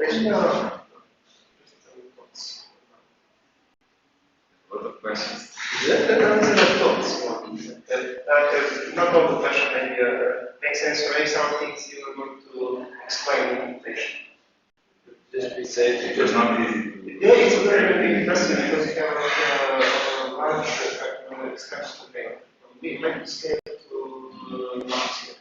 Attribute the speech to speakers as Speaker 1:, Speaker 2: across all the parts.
Speaker 1: A lot of questions.
Speaker 2: Not all the question makes sense, or maybe some things you are going to explain in the presentation.
Speaker 1: Just be safe, it was not easy.
Speaker 2: Yeah, it's very, very interesting because you have a large steps to fail. We might scale to months here.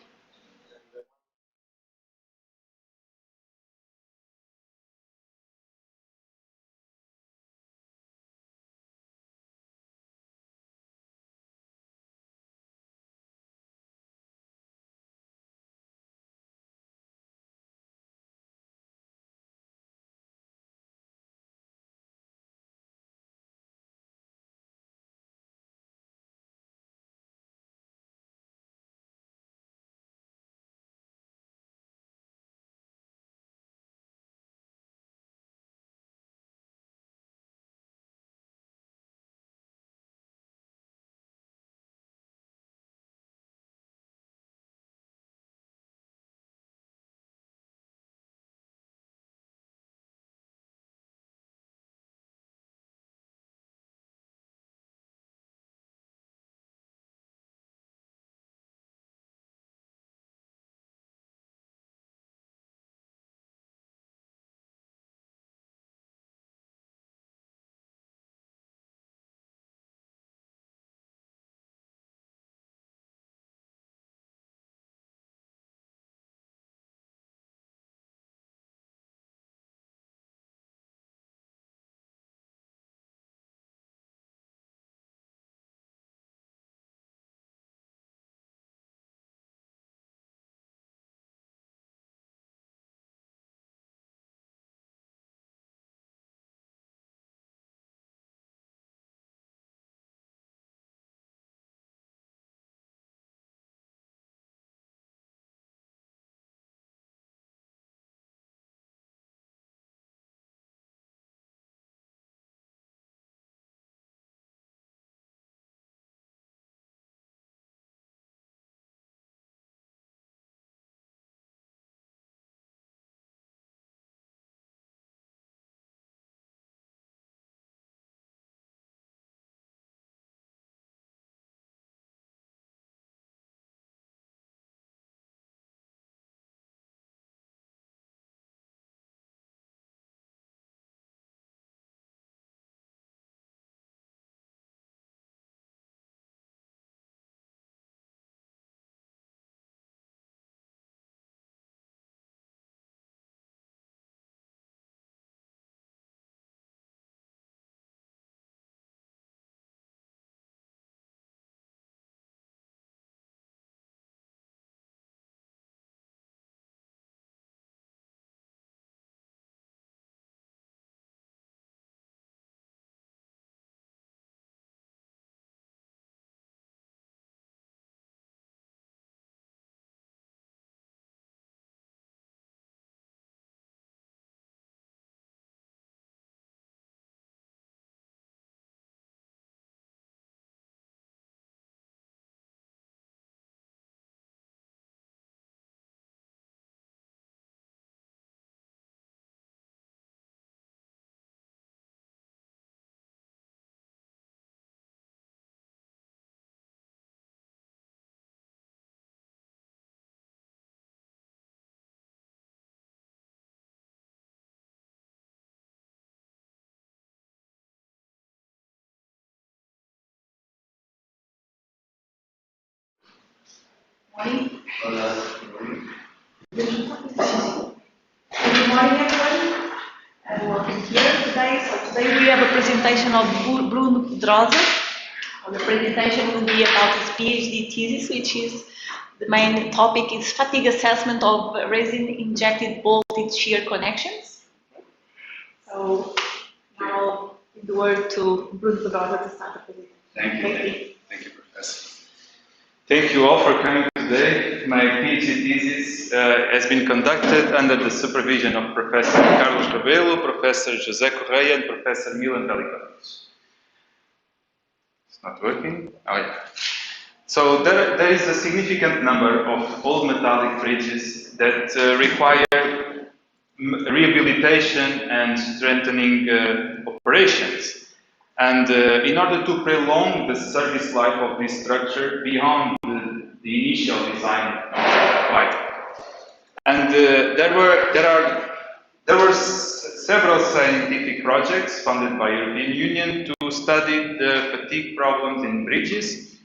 Speaker 3: Morning. Good morning, everyone, and welcome here today. So today we have a presentation of Bruno Pedrosa. The presentation will be about his PhD thesis, which is the main topic is fatigue assessment of resin-injected bolted shear connections. So now I'll give the word to Bruno Pedrosa to start the presentation.
Speaker 1: Thank you, Professor. Thank you all for coming today. My PhD thesis has been conducted under the supervision of Professor Carlos Cabello, Professor José Correia, and Professor Milan Velikovic. It's not working? Oh, yeah. So there is a significant number of old metallic bridges that require rehabilitation and strengthening operations. And in order to prolong the service life of this structure beyond the initial design life. And there were several scientific projects funded by European Union to study the fatigue problems in bridges.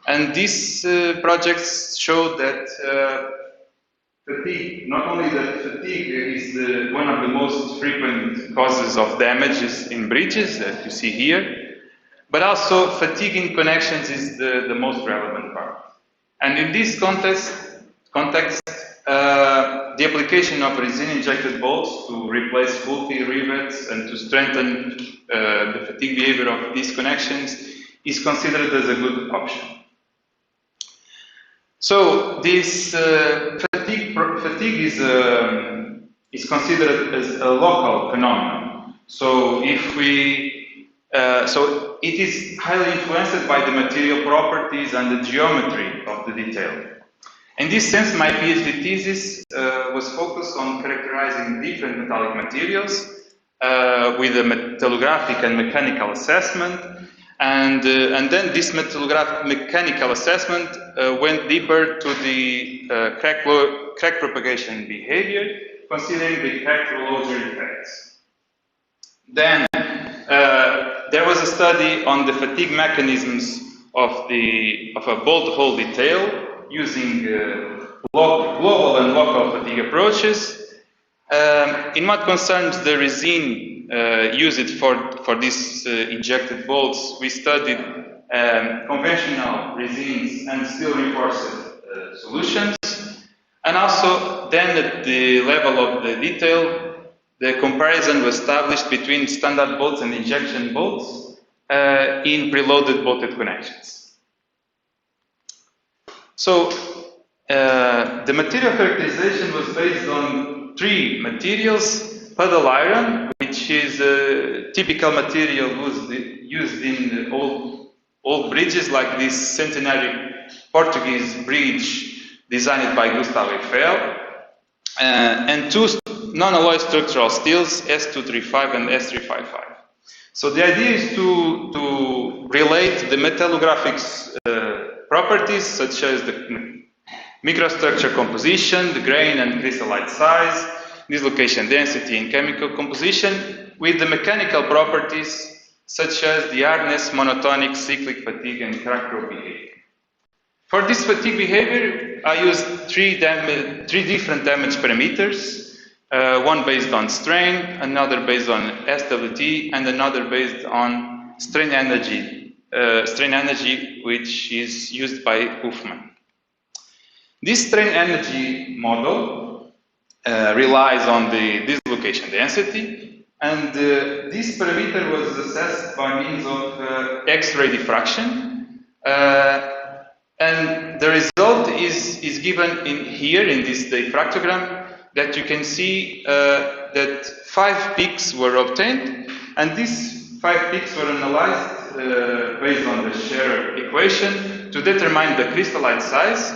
Speaker 1: And these projects showed that fatigue, not only that fatigue is one of the most frequent causes of damages in bridges that you see here, but also fatigue in connections is the most relevant part. And in this context, the application of resin-injected bolts to replace faulty rivets and to strengthen the fatigue behavior of these connections is considered as a good option. So this fatigue is considered as a local phenomenon. So if we, so it is highly influenced by the material properties and the geometry of the detail. In this sense, my PhD thesis was focused on characterizing different metallic materials with a metallographic and mechanical assessment. And then this mechanical assessment went deeper to the crack propagation behavior, considering the crack closure effects. Then there was a study on the fatigue mechanisms of a bolt hole detail using global and local fatigue approaches. In what concerns the resin used for these injected bolts, we studied conventional resins and steel reinforced solutions. And also then at the level of the detail, the comparison was established between standard bolts and injection bolts in preloaded bolted connections. So the material characterization was based on three materials: puddle iron, which is a typical material used in old bridges, like this centenary Portuguese bridge designed by Gustavo Eiffel, and two non-alloy structural steels, S235 and S355. So the idea is to relate the metallographic properties, such as the microstructure composition, the grain and crystallite size, dislocation density and chemical composition, with the mechanical properties, such as the hardness, monotonic, cyclic fatigue, and crack growth behavior. For this fatigue behavior, I used three different damage parameters, one based on strain, another based on SWT, and another based on strain energy, which is used by Huffman. This strain energy model relies on the dislocation density, and this parameter was assessed by means of X-ray diffraction, and the result is given in here in this diffractogram, that you can see that 5 peaks were obtained, and these 5 peaks were analyzed based on the shear equation to determine the crystallite size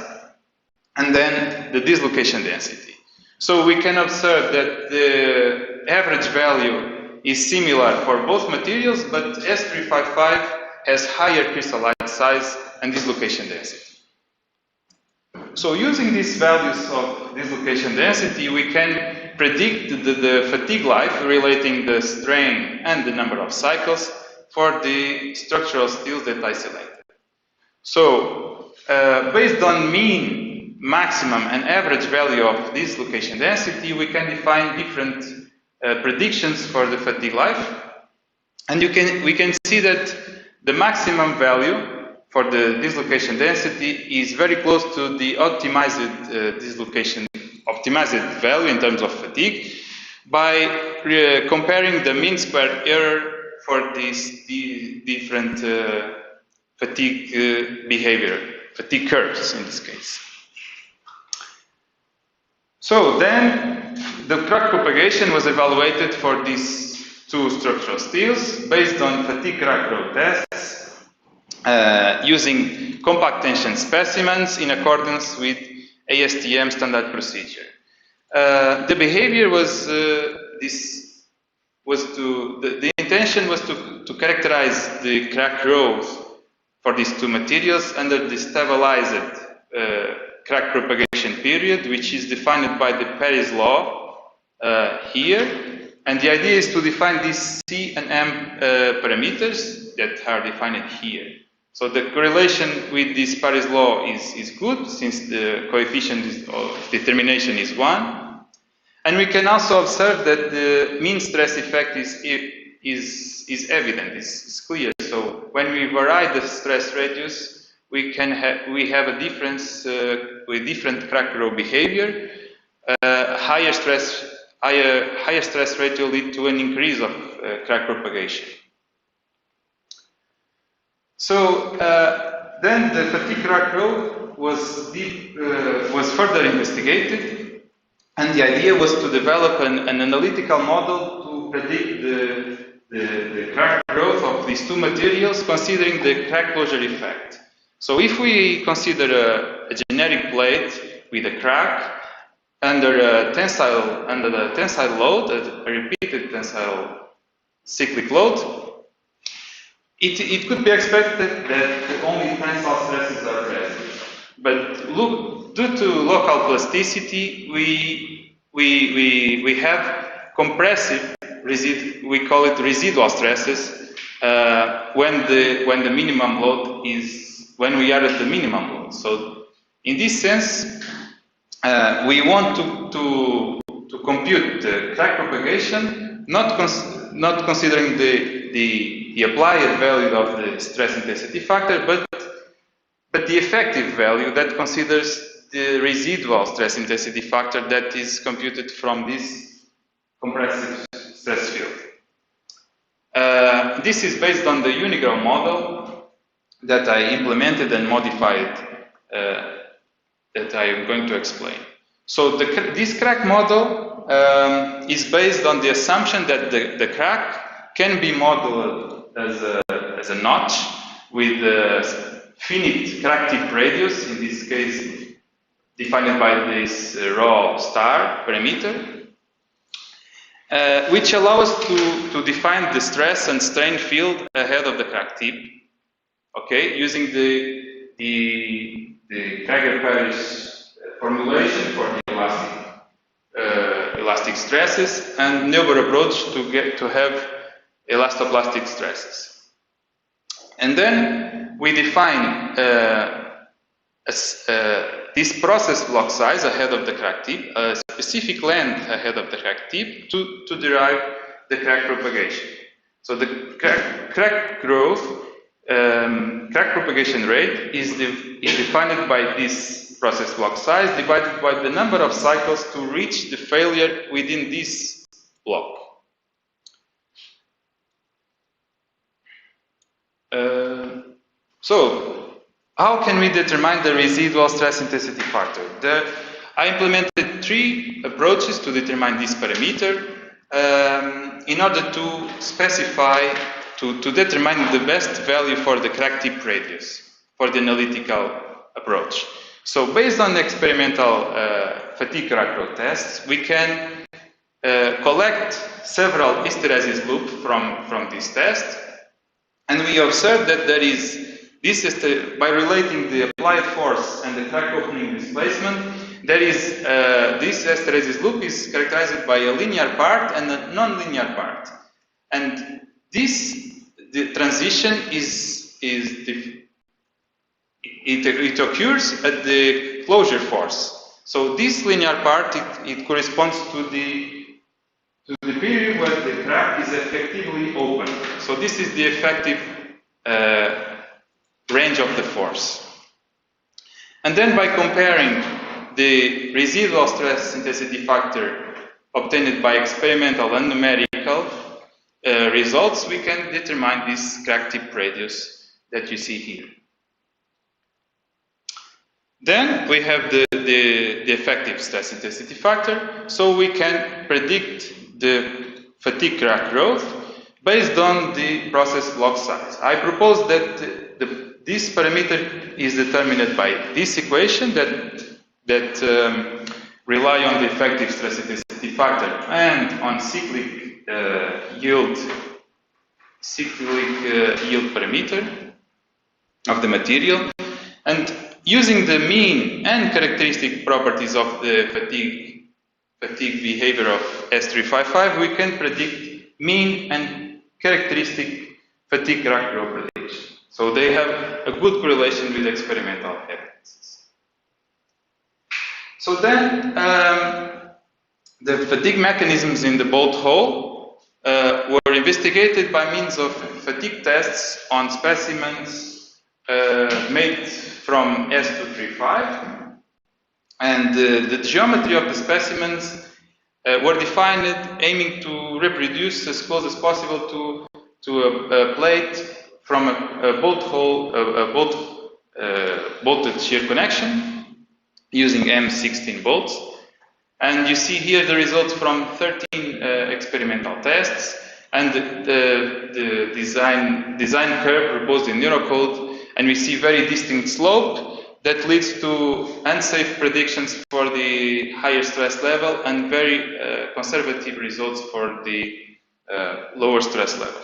Speaker 1: and then the dislocation density. So we can observe that the average value is similar for both materials, but S355 has higher crystallite size and dislocation density. So using these values of dislocation density, we can predict the fatigue life relating the strain and the number of cycles for the structural steels that I selected. So based on mean, maximum and average value of dislocation density, we can define different predictions for the fatigue life. And we can see that the maximum value for the dislocation density is very close to the optimized optimized value in terms of fatigue by comparing the mean square error for these different fatigue behavior, fatigue curves in this case. So then the crack propagation was evaluated for these two structural steels based on fatigue crack growth tests using compact tension specimens in accordance with ASTM standard procedure. The behavior was the intention was to characterize the crack growth for these two materials under the stabilized crack propagation period, which is defined by the Paris law here. And the idea is to define these C and M parameters that are defined here. So the correlation with this Paris law is good, since the coefficient of determination is 1. And we can also observe that the mean stress effect is evident, is clear. So when we vary the stress radius, we have a difference with different crack growth behavior. Higher stress ratio lead to an increase of crack propagation. So then the fatigue crack growth was further investigated, and the idea was to develop an analytical model to predict the crack growth of these two materials, considering the crack closure effect. So if we consider a generic plate with a crack under the tensile load, a repeated tensile cyclic load, it could be expected that only tensile stresses are present. But due to local plasticity, we have compressive we call it residual stresses when the minimum load is when we are at the minimum load. So in this sense, we want to compute the crack propagation, not considering the applied value of the stress intensity factor, but the effective value that considers the residual stress intensity factor that is computed from this compressive stress field. This is based on the Unigrove model that I implemented and modified, that I am going to explain. So this crack model is based on the assumption that the crack can be modeled as a notch with finite crack tip radius, in this case defined by this rho star parameter, which allows us to define the stress and strain field ahead of the crack tip, okay, using the Krager-Parrish formulation for the elastic stresses, and Neuber approach to have elastoplastic stresses. And then we define this process block size ahead of the crack tip, a specific length ahead of the crack tip to derive the crack propagation. So the crack growth, crack propagation rate is defined by this process block size divided by the number of cycles to reach the failure within this block. So, how can we determine the residual stress intensity factor? I implemented 3 approaches to determine this parameter in order to specify, to determine the best value for the crack tip radius for the analytical approach. So, based on experimental fatigue crack growth tests, we can collect several hysteresis loops from this test. And we observe that there is by relating the applied force and the crack opening displacement, there is this hysteresis loop is characterized by a linear part and a non-linear part. And the transition it occurs at the closure force. So this linear part it corresponds to the period where the crack is effectively open. So this is the effective range of the force. And then by comparing the residual stress intensity factor obtained by experimental and numerical results, we can determine this crack tip radius that you see here. Then we have the effective stress intensity factor, so we can predict the fatigue crack growth based on the process block size. I propose that this parameter is determined by this equation that rely on the effective stress intensity factor and on cyclic yield parameter of the material, and using the mean and characteristic properties of the fatigue behavior of S355, we can predict mean and characteristic fatigue character of prediction. So they have a good correlation with experimental evidences. So then, the fatigue mechanisms in the bolt hole were investigated by means of fatigue tests on specimens made from S235, and the geometry of the specimens were defined aiming to reproduce as close as possible to a plate from a bolt hole, bolted shear connection using M16 bolts. And you see here the results from 13 experimental tests and the design curve proposed in Neurocode, and we see very distinct slope that leads to unsafe predictions for the higher stress level and very conservative results for the lower stress level.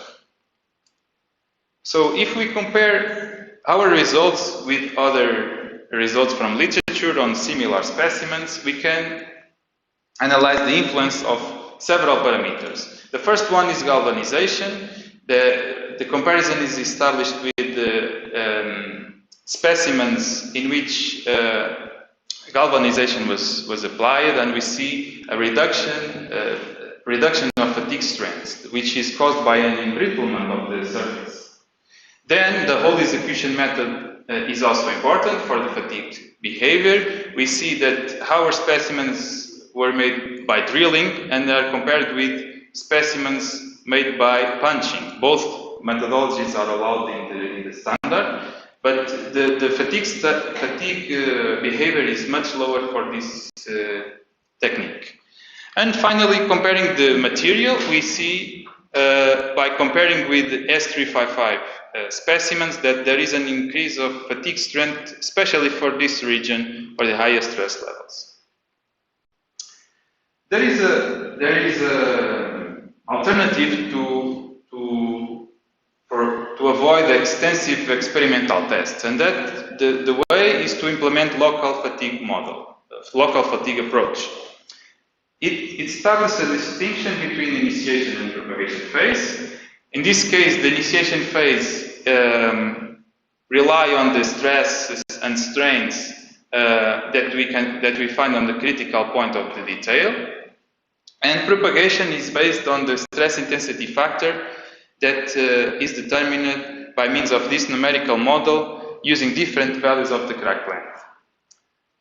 Speaker 1: So if we compare our results with other results from literature on similar specimens, we can analyze the influence of several parameters. The first one is galvanization. The comparison is established with the specimens in which galvanization was applied, and we see a reduction of fatigue strength, which is caused by an embrittlement of the surface. Then the hole execution method is also important for the fatigue behavior. We see that our specimens were made by drilling and are compared with specimens made by punching. Both methodologies are allowed in the standard, but the fatigue behavior is much lower for this technique. And finally, comparing the material, we see by comparing with S355 specimens that there is an increase of fatigue strength, especially for this region, for the highest stress levels. There is an alternative to avoid extensive experimental tests, and that the way is to implement local fatigue model, local fatigue approach. It establishes a distinction between initiation and propagation phase. In this case, the initiation phase rely on the stresses and strains that we find on the critical point of the detail, and propagation is based on the stress intensity factor that is determined by means of this numerical model using different values of the crack length.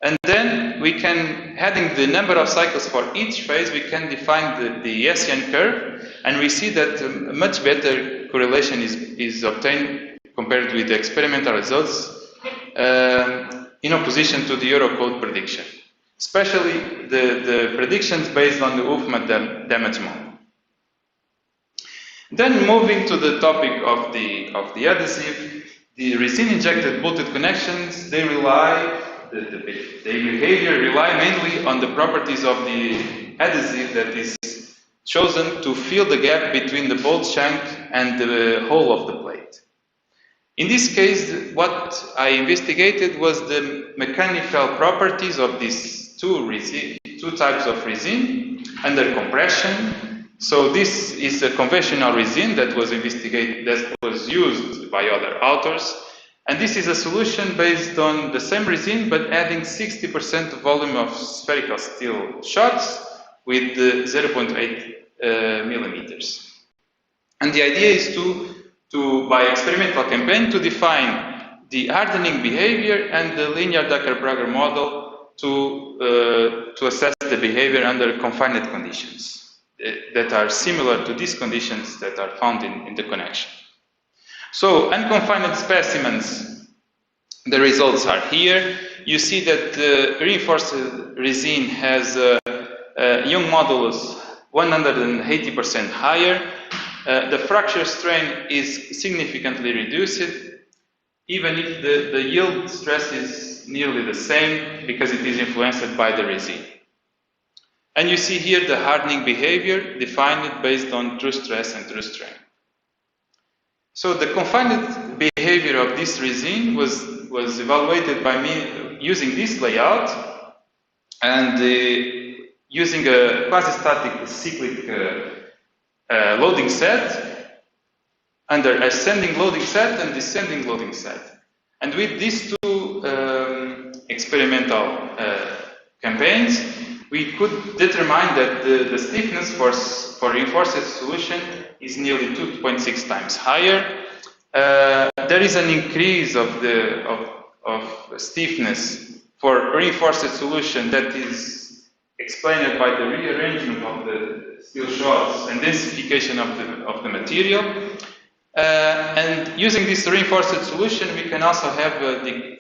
Speaker 1: And then we can, adding the number of cycles for each phase, we can define the SN curve, and we see that a much better correlation is obtained compared with the experimental results in opposition to the Eurocode prediction, especially the predictions based on the Huffman damage model. Then moving to the topic of the adhesive, the resin-injected bolted connections, they behavior rely mainly on the properties of the adhesive that is chosen to fill the gap between the bolt shank and the hole of the plate. In this case, what I investigated was the mechanical properties of these two types of resin under compression. So this is a conventional resin that was investigated, that was used by other authors. And this is a solution based on the same resin, but adding 60% volume of spherical steel shots with 0.8 millimeters. And the idea is to by experimental campaign, to define the hardening behavior and the linear Dacker-Prager model to assess the behavior under confined conditions that are similar to these conditions that are found in the connection. So, unconfined specimens, the results are here. You see that the reinforced resin has a Young modulus 180% higher. The fracture strain is significantly reduced, even if the yield stress is nearly the same because it is influenced by the resin. And you see here the hardening behavior defined based on true stress and true strain. So the confined behavior of this resin was evaluated by me using this layout and using a quasi-static cyclic loading set under ascending loading set and descending loading set. And with these two experimental campaigns, we could determine that the stiffness for reinforced solution is nearly 2.6 times higher. There is an increase of stiffness for reinforced solution that is explained by the rearrangement of the steel shots and densification of the material. And using this reinforced solution, we can also have the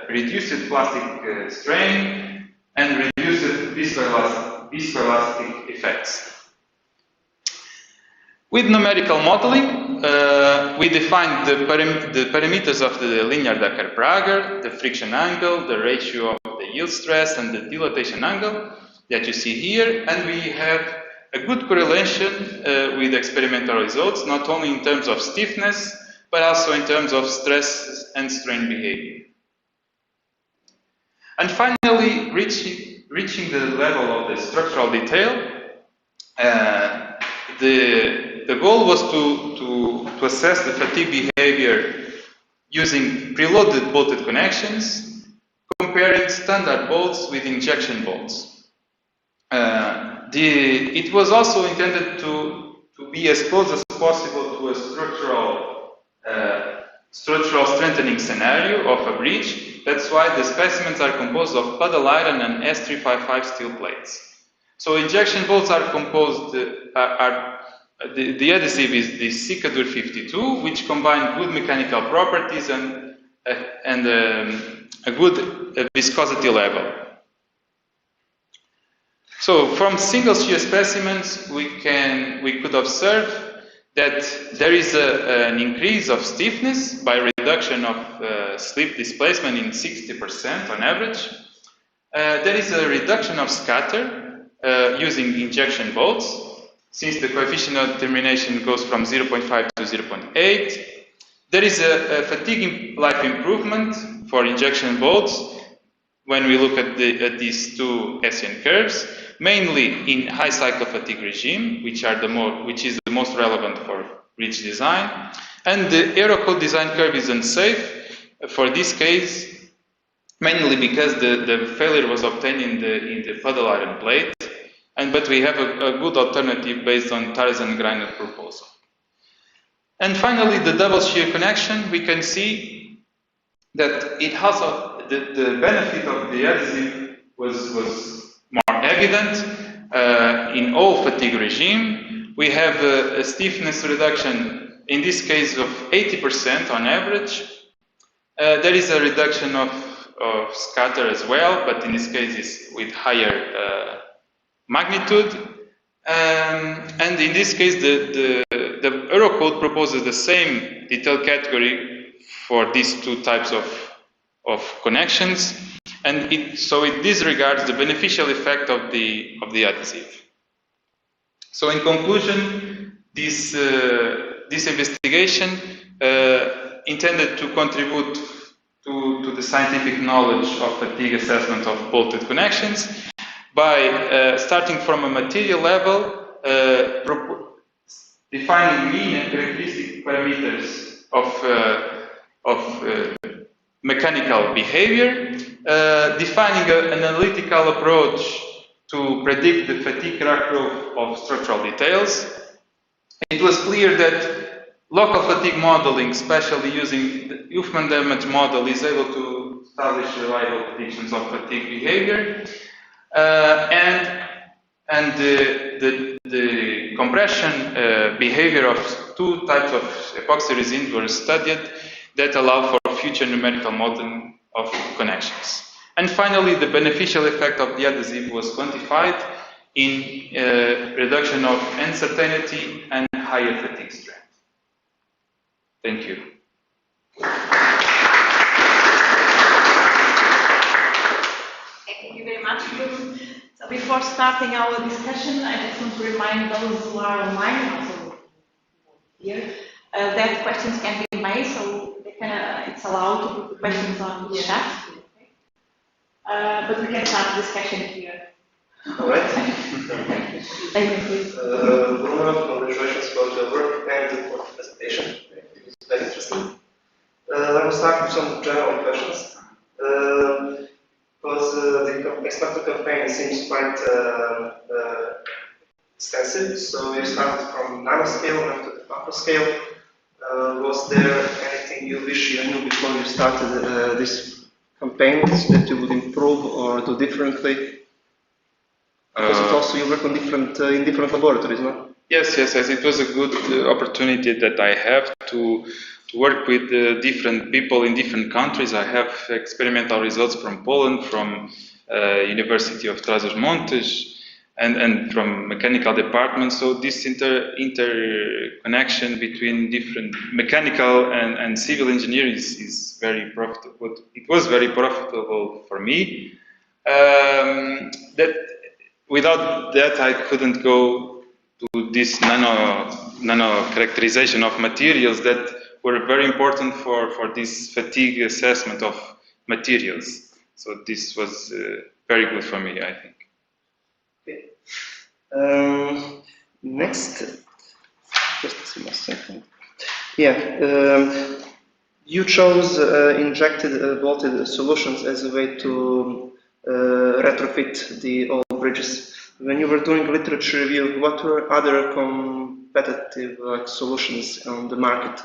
Speaker 1: reduced plastic strain and reduced viscoelastic effects. With numerical modeling, we defined the parameters of the linear Dacker-Prager, the friction angle, the ratio of the yield stress, and the dilatation angle that you see here, and we have a good correlation with experimental results, not only in terms of stiffness, but also in terms of stress and strain behavior. And finally, reaching the level of the structural detail, the goal was to assess the fatigue behavior using preloaded bolted connections, comparing standard bolts with injection bolts. It was also intended to be as close as possible to a structural strengthening scenario of a bridge. That's why the specimens are composed of puddle iron and S355 steel plates. So injection bolts are composed, the adhesive is the Cicadur 52, which combine good mechanical properties and a good viscosity level. So from single shear specimens, we could observe that there is an increase of stiffness by reduction of slip displacement in 60% on average. There is a reduction of scatter using injection bolts, since the coefficient of termination goes from 0.5 to 0.8. There is a fatigue life improvement for injection bolts when we look at these two SN curves, mainly in high cycle fatigue regime, which is the most relevant for bridge design. And the Aerocode design curve is unsafe for this case, mainly because the failure was obtained in the puddle iron plate, but we have a good alternative based on Tarzan grinder proposal. And finally, the double shear connection, we can see that it also the benefit of the adhesive was more evident in all fatigue regime. We have a stiffness reduction, in this case of 80% on average. There is a reduction of scatter as well, but in this case is with higher magnitude. And in this case, the Eurocode proposes the same detail category for these two types of connections, and so it disregards the beneficial effect of the adhesive. So in conclusion, this investigation intended to contribute to the scientific knowledge of fatigue assessment of bolted connections by starting from a material level, defining mean and characteristic parameters of mechanical behavior, defining an analytical approach to predict the fatigue character of structural details. It was clear that local fatigue modeling, especially using the Huffman damage model, is able to establish reliable predictions of fatigue behavior. And the compression behavior of two types of epoxy resins were studied that allow for future numerical modeling of connections. And finally, the beneficial effect of the adhesive was quantified in reduction of uncertainty and higher fatigue strength. Thank you.
Speaker 3: Thank you very much, Bruno. So before before starting our discussion, I just want to remind those who are online, also here, that questions can be made, so they can, it's allowed to put the questions on the chat. But we can start the discussion here.
Speaker 2: All right.
Speaker 3: Thank you, please.
Speaker 2: Bruno, congratulations for the work and for the presentation. It's very interesting. I will start with some general questions. Because the expected campaign seems quite extensive, so you started from nanoscale up to the macro scale. Was there anything you wish you knew before you started this campaign that you would improve or do differently? Because it also you work on in different laboratories, no?
Speaker 1: Yes. It was a good opportunity that I have to work with different people in different countries. I have experimental results from Poland, from University of Trás-os-Montes, and from mechanical department. So this interconnection between different mechanical and civil engineering is very profitable. It was very profitable for me. Without that, I couldn't go to this nano characterization of materials that were very important for this fatigue assessment of materials. So this was very good for me, I think.
Speaker 2: Okay. Next, just a second. Yeah, you chose injected voltage solutions as a way to retrofit the old bridges. When you were doing literature review, what were other competitive solutions on the market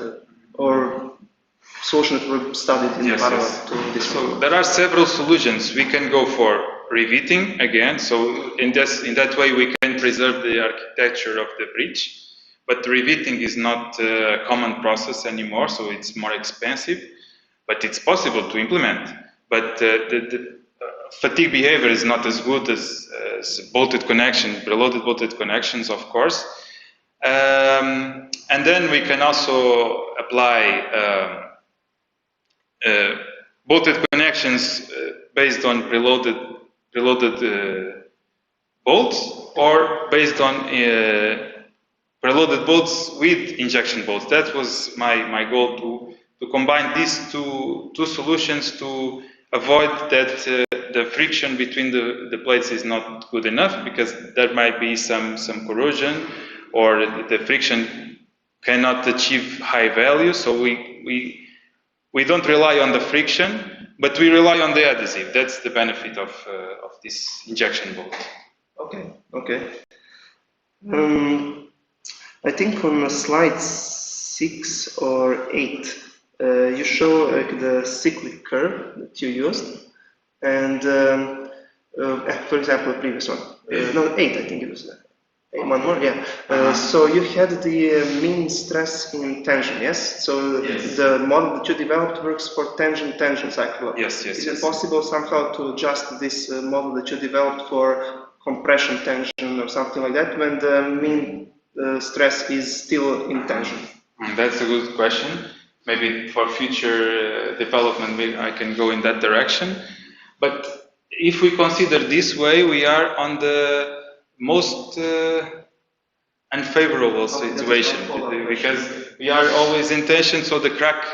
Speaker 2: or solutions that were studied in parallel to this?
Speaker 1: So there are several solutions. We can go for reveating again. So in that way we can preserve the architecture of the bridge. But reveating is not a common process anymore, so it's more expensive. But it's possible to implement. But the fatigue behavior is not as good as bolted connection, preloaded bolted connections, of course. And then we can also apply bolted connections based on preloaded bolts, or based on preloaded bolts with injection bolts. That was my goal, to combine these two solutions to avoid that the friction between the plates is not good enough, because there might be some corrosion, or the friction cannot achieve high value. So we don't rely on the friction, but we rely on the adhesive. That's the benefit of this injection bolt.
Speaker 2: Okay. I think on slide 6 or 8, you show the cyclic curve that you used, and for example, the previous one, no, 8, I think it was. One more, yeah. So you had the mean stress in tension, yes? So the model that you developed works for tension cycle.
Speaker 1: Yes.
Speaker 2: Is it possible somehow to adjust this model that you developed for compression tension or something like that when the mean stress is still in tension?
Speaker 1: That's a good question. Maybe for future development I can go in that direction. But if we consider this way, we are on the most unfavorable situation, because we are always in tension, so the crack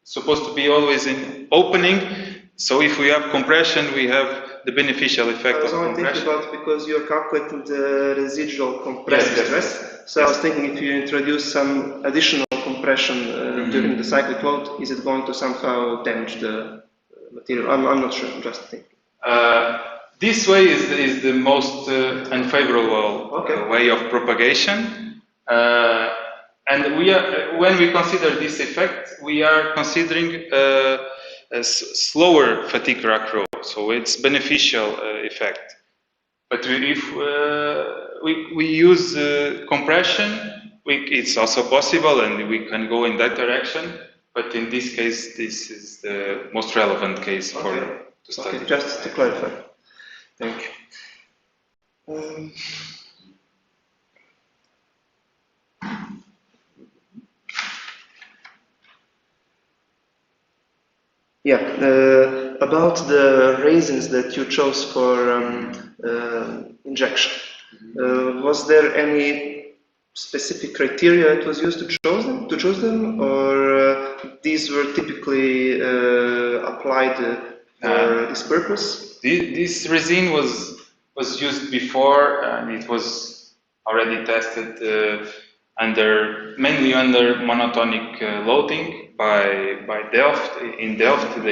Speaker 1: supposed to be always in opening. So if we have compression, we have the beneficial effect of compression.
Speaker 2: I was only thinking about, because you're calculating the residual compressive stress. So I was thinking, if you introduce some additional compression during the cyclic load, is it going to somehow damage the material? I'm not sure, I'm just thinking.
Speaker 1: This way is the most unfavorable way of propagation, and when we consider this effect, we are considering a slower fatigue crack growth, so it's beneficial effect. But if we use compression, it's also possible, and we can go in that direction. But in this case, this is the most relevant case to study.
Speaker 2: Okay, just to clarify. Thank you. Yeah, about the resins that you chose for injection, was there any specific criteria that was used to choose them, or these were typically applied for this purpose?
Speaker 1: This resin was used before, and it was already tested mainly under monotonic loading by Delft. In Delft,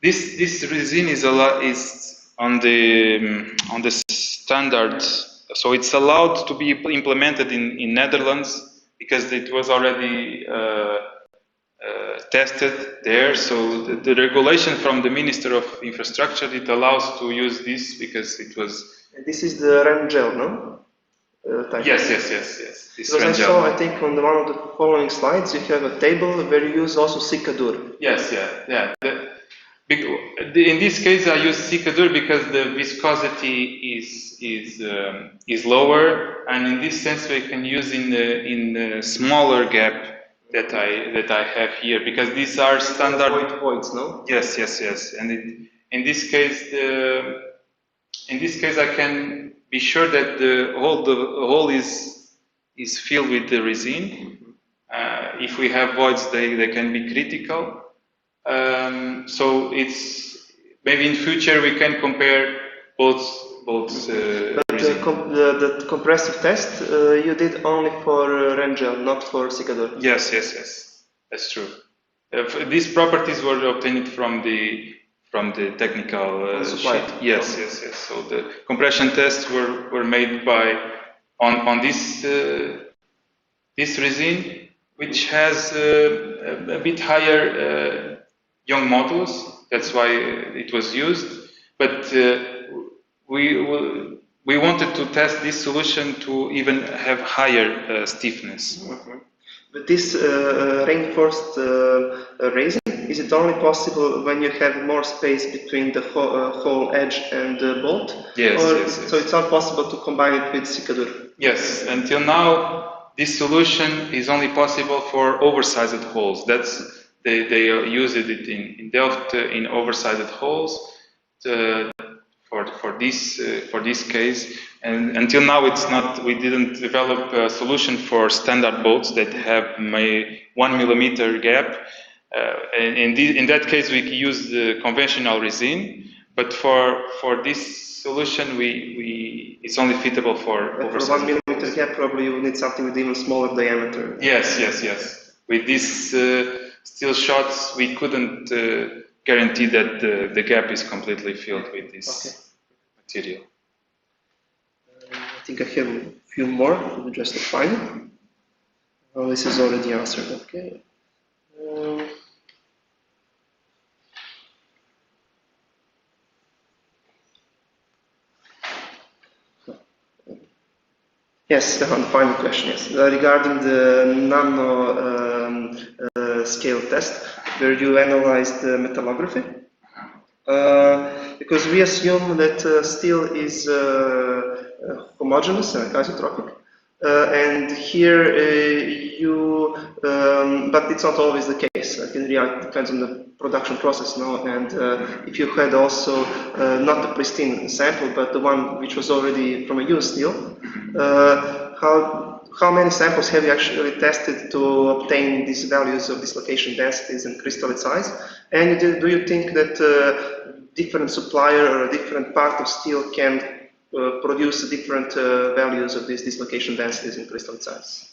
Speaker 1: this resin is on the standard, so it's allowed to be implemented in Netherlands because it was already tested there. So the regulation from the Minister of Infrastructure, it allows to use this because it was.
Speaker 2: This is the REM gel, no? Type.
Speaker 1: Yes. This
Speaker 2: because I
Speaker 1: gel.
Speaker 2: saw, I think, on one of the following slides, you have a table where you use also Cicadur.
Speaker 1: Yes, yeah. In this case, I use Cicadur because the viscosity is lower, and in this sense, we can use in the smaller gap that I have here, because these are standard
Speaker 2: voids, no?
Speaker 1: Yes, and in this case, I can be sure that the hole is filled with the resin. If we have voids, they can be critical. So it's maybe in future we can compare both.
Speaker 2: But the compressive test you did only for Rengel, not for Cicadur.
Speaker 1: Yes, that's true. These properties were obtained from the technical sheet. Yes. So the compression tests were made on this resin, which has a bit higher young modulus. That's why it was used. But we wanted to test this solution to even have higher stiffness.
Speaker 2: Mm-hmm. But this reinforced resin, is it only possible when you have more space between the hole edge and the bolt?
Speaker 1: Yes.
Speaker 2: So it's not possible to combine it with Cicadur?
Speaker 1: Yes, until now this solution is only possible for oversized holes. They used it in Delft in oversized holes for this case, and until now it's not. We didn't develop a solution for standard bolts that have a 1 millimeter gap. In that case, we use the conventional resin, but for this solution, it's only fitable for oversized.
Speaker 2: For 1 millimeter gap, probably you would need something with even smaller diameter.
Speaker 1: Yes. With these steel shots, we couldn't guarantee that the gap is completely filled with this material.
Speaker 2: I think I have a few more, just to find it. Oh, this is already answered, okay. Yes, the final question, yes. Regarding the nano scale test, where you analyzed the metallography. Because we assume that steel is homogeneous and isotropic. And here but it's not always the case. Like in reality, it depends on the production process, no? And if you had also not the pristine sample, but the one which was already from a used steel, how many samples have you actually tested to obtain these values of dislocation densities and crystalline size? And do you think that different supplier or a different part of steel can produce different values of these dislocation densities and crystalline size?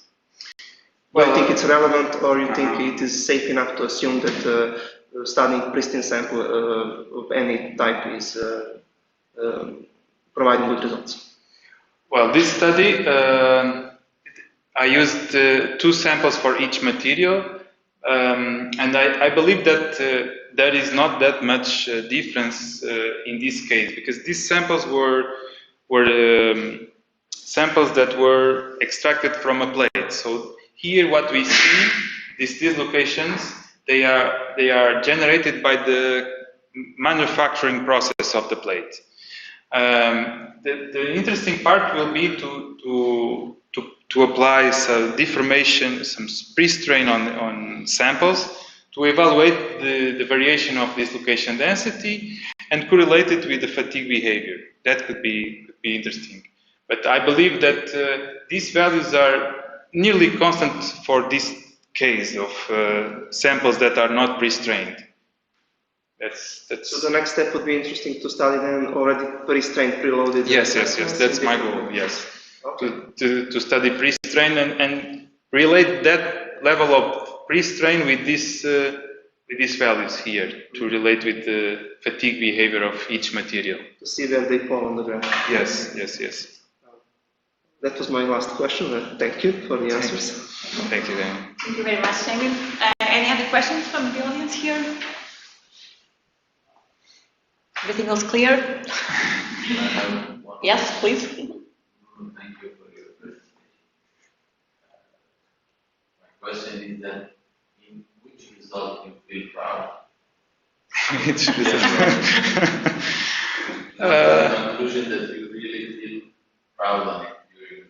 Speaker 2: Do you think it's relevant, or you think it is safe enough to assume that studying pristine sample of any type is providing good results?
Speaker 1: Well, this study, I used 2 samples for each material, and I believe that there is not that much difference in this case, because these samples were samples that were extracted from a plate. So here what we see, these dislocations, they are generated by the manufacturing process of the plate. The interesting part will be to apply some deformation, some pre-strain on samples, to evaluate the variation of dislocation density and correlate it with the fatigue behavior. That could be interesting. But I believe that these values are nearly constant for this case of samples that are not pre-strained.
Speaker 2: So the next step would be interesting to study then already pre-strained, preloaded.
Speaker 1: Yes. That's my goal. Yes, okay. to study pre-strain and relate that level of pre-strain with these values here to relate with the fatigue behavior of each material.
Speaker 2: To see where they fall on the graph.
Speaker 1: Yes.
Speaker 2: That was my last question. Thank you for the answers.
Speaker 1: Thank you, Daniel.
Speaker 3: Thank you very much, Damien. Any other questions from the audience here? Everything else clear? Yes, please.
Speaker 4: Thank you for your presentation. My question is that in which result you feel proud?
Speaker 1: Which result?
Speaker 4: The conclusion that you really feel proud of it during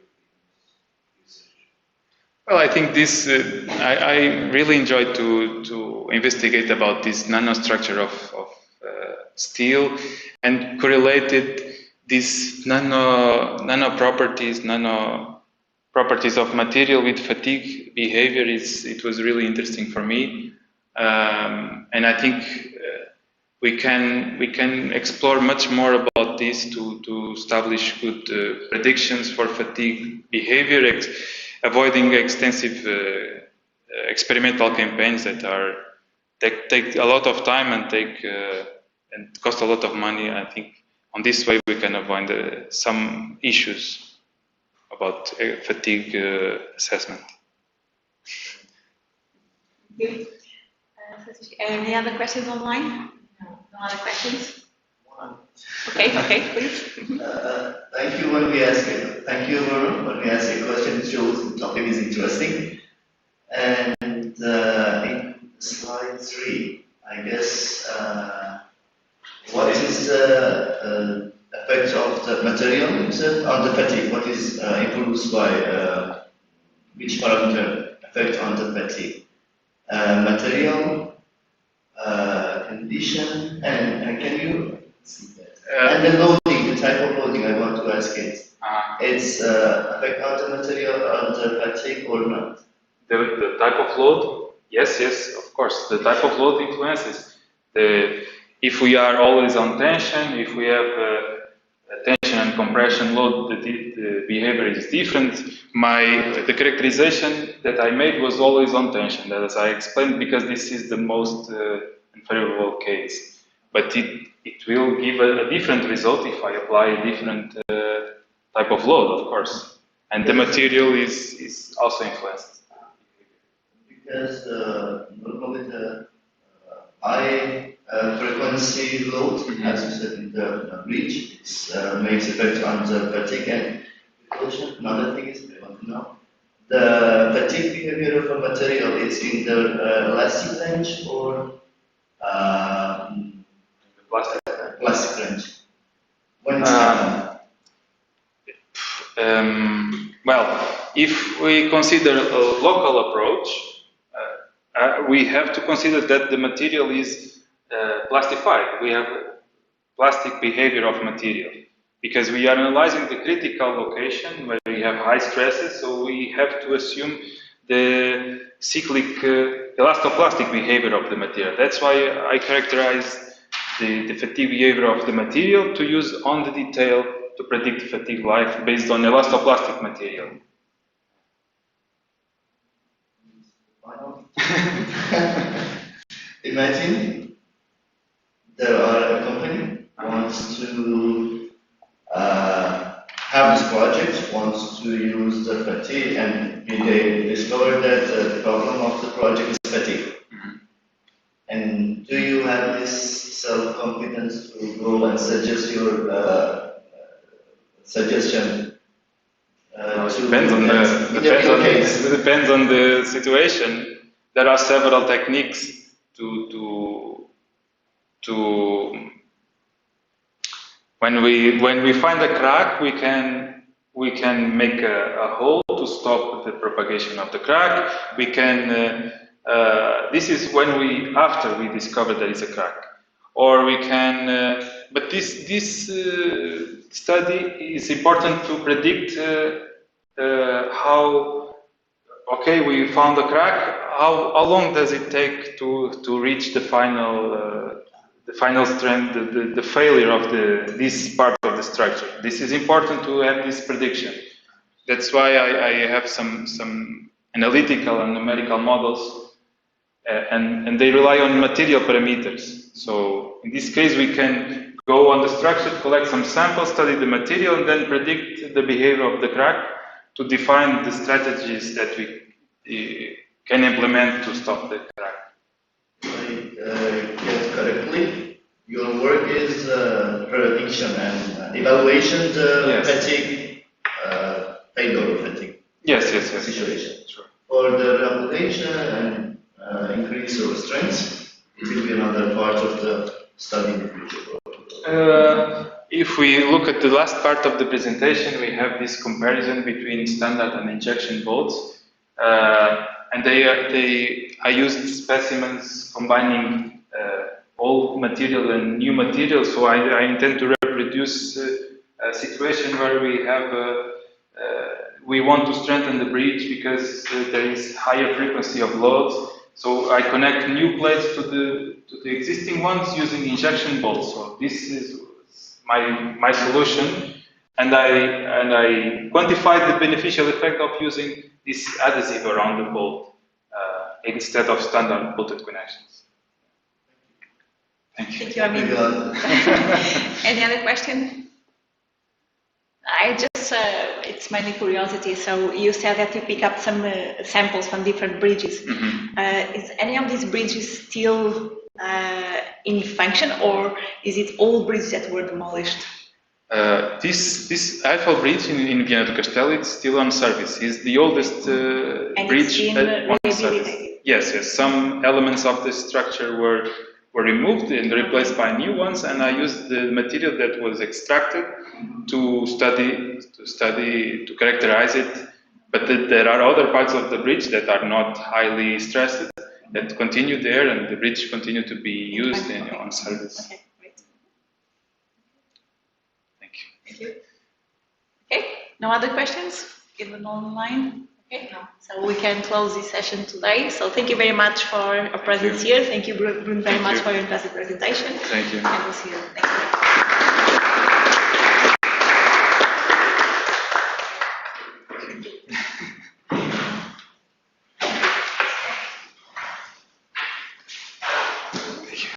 Speaker 4: research.
Speaker 1: Well, I think this, I really enjoyed to investigate about this nanostructure of steel and correlated these nano properties of material with fatigue behavior. It was really interesting for me, and I think we can explore much more about this to establish good predictions for fatigue behavior, avoiding extensive experimental campaigns that take a lot of time and cost a lot of money. I think on this way we can avoid some issues about fatigue assessment.
Speaker 3: Good. Any other questions online? No other questions?
Speaker 5: One.
Speaker 3: Okay, please.
Speaker 5: Thank you, Bruno. When we ask a question, it shows the topic is interesting. And in slide 3, I guess, what is the effect of the material on the fatigue? What is improves by which parameter effect on the fatigue? Material, condition, and can you see that? And the loading, the type of loading I want to ask is, it's effect on the material, on the fatigue or not?
Speaker 1: The type of load? Yes, of course. The type of load influences. If we are always on tension, if we have tension and compression load, the behavior is different. The characterization that I made was always on tension, as I explained, because this is the most unfavorable case. But it will give a different result if I apply a different type of load, of course. And the material is also influenced.
Speaker 5: Because normally the high frequency load, as you said in the bridge, makes effect on the fatigue and erosion. Another thing is, I want to know, the fatigue behavior of a material is in the elastic range or plastic range? When it's happening?
Speaker 1: Well, if we consider a local approach, we have to consider that the material is plastified. We have plastic behavior of material because we are analyzing the critical location where we have high stresses, so we have to assume the cyclic elastoplastic behavior of the material. That's why I characterize the fatigue behavior of the material to use on the detail to predict fatigue life based on elastoplastic material.
Speaker 5: Imagine there are a company wants to have this project, wants to use the fatigue, and they discover that the problem of the project is fatigue. And do you have this self-confidence to go and suggest your suggestion?
Speaker 1: It depends on the situation. There are several techniques when we find a crack, we can make a hole to stop the propagation of the crack. We can This is when after we discover there is a crack. Or we can, but this study is important to predict how, okay, we found a crack, how long does it take to reach the final strength, the failure of this part of the structure. This is important to have this prediction. That's why I have some analytical and numerical models, and they rely on material parameters. So in this case, we can go on the structure, collect some samples, study the material, and then predict the behavior of the crack to define the strategies that we can implement to stop the crack.
Speaker 5: Yes, correctly. Your work is prediction and evaluation the fatigue, failure fatigue.
Speaker 1: Yes.
Speaker 5: Situation.
Speaker 1: Sure.
Speaker 5: For the replication and increase of strength, it will be another part of the study in the future.
Speaker 1: If we look at the last part of the presentation, we have this comparison between standard and injection bolts, and I used specimens combining old material and new material. So I intend to reproduce a situation where we have we want to strengthen the bridge because there is higher frequency of loads. So I connect new plates to the existing ones using injection bolts. So this is my solution, and I quantified the beneficial effect of using this adhesive around the bolt instead of standard bolted connections. Thank you.
Speaker 3: Thank you, Armin. Any other question? I just, it's mainly curiosity. So you said that you pick up some samples from different bridges.
Speaker 1: Mm-hmm.
Speaker 3: Is any of these bridges still in function, or is it all bridges that were demolished?
Speaker 1: This Eiffel Bridge in Viana do Castelo, it's still on service. It's the oldest bridge on service. Yes. Some elements of the structure were removed and replaced by new ones, and I used the material that was extracted to characterize it. But there are other parts of the bridge that are not highly stressed that continue there, and the bridge continue to be used on service.
Speaker 3: Okay, great.
Speaker 1: Thank you.
Speaker 3: Thank you. Okay, no other questions? Given online? Okay, no. So we can close this session today. So thank you very much for your presence here. Thank you, Bruno, very much for your impressive presentation.
Speaker 1: Thank you.
Speaker 3: And we'll see you next time.